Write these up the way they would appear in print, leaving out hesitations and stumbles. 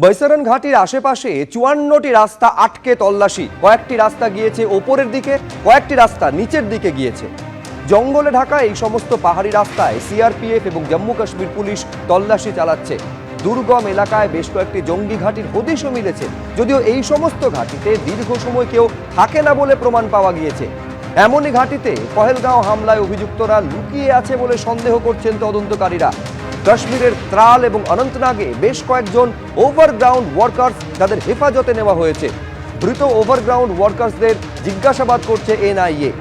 বৈতরণ ঘাটির আশেপাশে ৫৪টি রাস্তা আটকে তল্লাশি। কয়েকটি রাস্তা গিয়েছে ওপরের দিকে, কয়েকটি রাস্তা নিচের দিকে গিয়েছে। জঙ্গলে ঢাকা এই সমস্ত পাহাড়ি রাস্তায় সিআরপিএফ এবং জম্মু কাশ্মীর পুলিশ তল্লাশি চালাচ্ছে। দুর্গম এলাকায় বেশ কয়েকটি জঙ্গি ঘাটির হদিশও মিলেছে, যদিও এই সমস্ত ঘাটিতে দীর্ঘ সময় কেউ থাকে না বলে প্রমাণ পাওয়া গিয়েছে। এমনই ঘাটিতে পহেলগাঁও হামলায় অভিযুক্তরা লুকিয়ে আছে বলে সন্দেহ করছেন তদন্তকারীরা। কাশ্মীরের ত্রাল এবং অনন্তনাগে বেশ কয়েকজন ওভারগ্রাউন্ড ওয়ার্কার্স তাদের হেফাজতে নেওয়া হয়েছে। ধৃত ওভারগ্রাউন্ড ওয়ার্কার্সদের জিজ্ঞাসাবাদ করছে এনআইএ।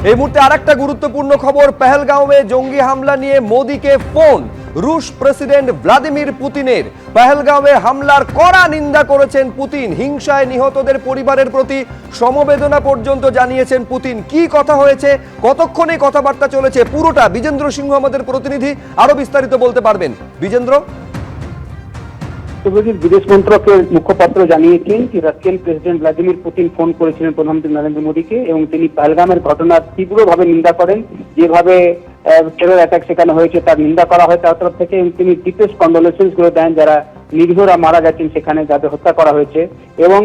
এই মুহূর্তে আরেকটা গুরুত্বপূর্ণ খবর, পহেলগাঁওয়ে জঙ্গি হামলা নিয়ে মোদিকে ফোন রুশ প্রেসিডেন্ট ভ্লাদিমির পুতিনের। পহেলগাঁওয়ে হামলার কড়া নিন্দা করেছেন পুতিন। হিংসায় নিহতদের পরিবারের প্রতি সমবেদনা পর্যন্ত জানিয়েছেন পুতিন। কি কথা হয়েছে, কতক্ষণে কথাবার্তা চলেছে, পুরোটা বিজেন্দ্র সিংহ আমাদের প্রতিনিধি আরো বিস্তারিত বলতে পারবেন। বিজেন্দ্র। বিদেশ মন্ত্রকের মুখপাত্র জানিয়েছেন যে Russian president Vladimir Putin phone করেছিলেন প্রধানমন্ত্রী নরেন্দ্র মোদীকে এবং তিনি পহেলগামের ঘটনার তীব্রভাবে নিন্দা করেন। যেভাবে টেরর অ্যাটাক সেখানে হয়েছে তার নিন্দা করা হয় তার তরফ থেকে, এবং তিনি ডিপেস্ট কন্ডোলেন্স গুলো দেন যারা নিরীহরা মারা গেছেন সেখানে, যাদের হত্যা করা হয়েছে। এবং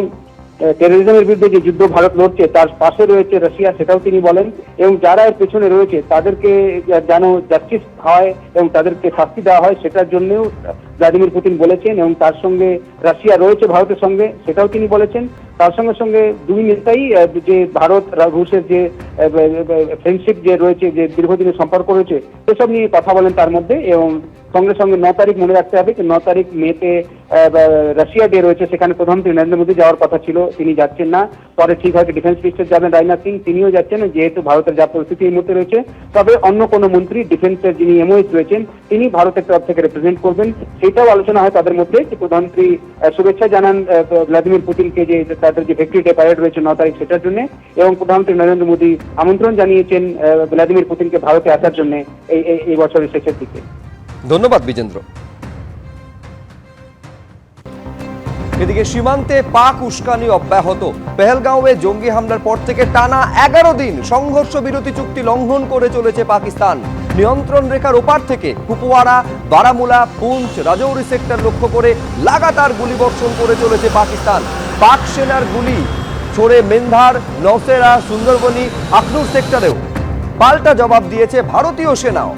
টেরোরিজমের বিরুদ্ধে যে যুদ্ধ ভারত লড়ছে তার পাশে রয়েছে রাশিয়া, সেটাও তিনি বলেন। এবং যারা এর পেছনে রয়েছে তাদেরকে যেন জাস্টিস হয় এবং তাদেরকে শাস্তি দেওয়া হয় সেটার জন্যও ভ্লাদিমির পুতিন বলেছেন। এবং তার সঙ্গে রাশিয়া রয়েছে ভারতের সঙ্গে, সেটাও তিনি বলেছেন। তার সঙ্গে সঙ্গে দুই নেতাই যে ভারত রুশের যে ফ্রেন্ডশিপ যে রয়েছে, যে দীর্ঘদিনের সম্পর্ক রয়েছে, সেসব নিয়ে কথা বলেন তার মধ্যে। এবং সঙ্গে সঙ্গে 9 তারিখ মনে রাখতে হবে যে 9 তারিখ মেতে রাশিয়া ডে রয়েছে, সেখানে প্রধানমন্ত্রী নরেন্দ্র মোদী যাওয়ার কথা ছিল, তিনি যাচ্ছেন না। পরে ঠিক হয়তো ডিফেন্স মিনিস্টার যাবেন রাজনাথ সিং, তিনিও যাচ্ছেন যেহেতু ভারতের যা পরিস্থিতি এই মুহূর্তে রয়েছে। তবে অন্য কোনো মন্ত্রী ডিফেন্সের যিনি এমওএস রয়েছেন তিনি ভারতের তরফ থেকে রিপ্রেজেন্ট করবেন, সেটাও আলোচনা হয় তাদের মধ্যে। যে প্রধানমন্ত্রী শুভেচ্ছা জানান ভ্লাদিমির পুতিনকে যে তাদের যে ভিক্টরি ডে প্যারেড রয়েছে 9 তারিখ সেটার জন্য, এবং প্রধানমন্ত্রী নরেন্দ্র মোদী আমন্ত্রণ জানিয়েছেন ভ্লাদিমির পুতিনকে ভারতে আসার জন্য এই বছরের শেষের দিকে। ধন্যবাদ বিজেন্দ্র। এদিকে সীমান্তে পাক উস্কানি অব্যাহত। পহেলগাঁওয়ে জঙ্গি হামলার পর থেকে টানা 11 দিন সংঘর্ষ বিরতি চুক্তি লঙ্ঘন করে চলেছে পাকিস্তান। নিয়ন্ত্রণ রেখার ওপার থেকে কুপওয়ারা, বারামুলা, পুঞ্চ, রাজৌরি সেক্টর লক্ষ্য করে লাগাতার গুলিবর্ষণ করে চলেছে পাকিস্তান। পাক সেনার গুলি ছড়ে মেন্ধার, নওশেরা, সুন্দরবনি, আখনুর সেক্টরেও পাল্টা জবাব দিয়েছে ভারতীয় সেনাও।